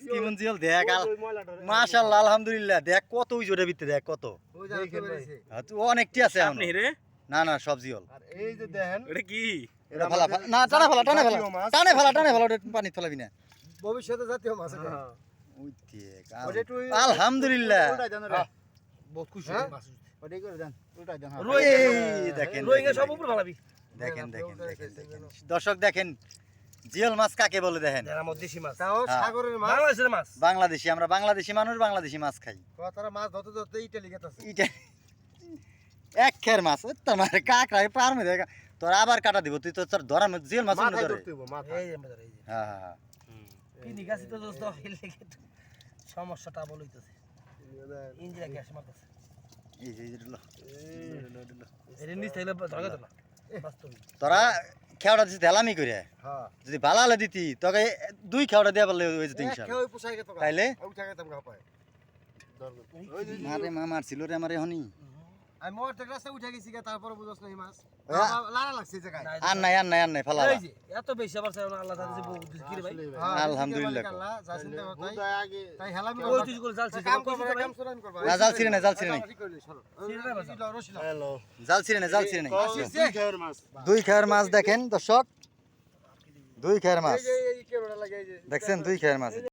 কেমন জিয়াল দেখ মাশাআল্লাহ আলহামদুলিল্লাহ দেখ কত ওই জোরে ভিতরে দেখ কত অনেকটি আছে এখন না না সব জিয়াল আর এই যে দেখেন এটা কি এটা ফালা না টানে ফেলা ওটা পানি ফেলাবি না ভবিষ্যতে জাতীয় মাছ এটা ওই দেখ আলহামদুলিল্লাহ বহুত খুশি মাছ ওটাই করে দেন উল্টাই দেন এই দেখেন রোহিঙ্গা সব উপর ফালাবি দেখেন দর্শক দেখেন জিয়াল মাছ কাকে বলে দেখেন দেশি মাছ তাও সাগরের মাছ বাংলাদেশের মাছ বাংলাদেশি আমরা বাংলাদেশি মানুষ বাংলাদেশি মাছ খাই তারা মাছ ধরতে ধরতে ইটালি গেতাছে এটা এক খের মাছ তোর মারে কাকড়া পার মে দেখা তোর আবার কাটা দিব তুই তো তোর ধরা জিয়াল মাছ না ধরে এই যে আমাদের এই যে হ্যাঁ কি নিগাছি তো দোস্ত হেলে সমস্যাটা বলইতেছে ইঞ্জিরা গ্যাস মারতেছে এই যে এর নিচ থেকে ধরে তো না বাস্তব তোরা খেওড়া দিছিস দেলামি করে হ্যাঁ যদি বালালে দিতি তোকে দুই খেওড়া দেয়া পারলে হয়ে যেত ইনশাআল্লাহ খেয়ে পোষাই গেত তাইলে ওই জায়গায় তুমি পায় মারে মা মারছিল রে আমারে হনি আমি মোর থেকে রাস্তা উঠে গেছি তারপরে বুঝছ না এই মাছ লালা লাগছে এই জায়গায় আর নাই ফালা এই যে এত বেশি আবার আল্লাহ তাআলা বহুত কি রে ভাই আলহামদুলিল্লাহ আল্লাহ যা চিন্তা করতাই তাই হেলামি ওই তুই করে জাল ছিড়ে কাম করবা কাম সুরান করবা না জাল ছিড়ে না হ্যালো জাল ছিড়ে না দুই খেয়ার মাছ দেখেন দর্শক দুই খেয়ার মাছ এই ক্যামেরা লাগাই যে দেখছেন দুই খেয়ার মাছ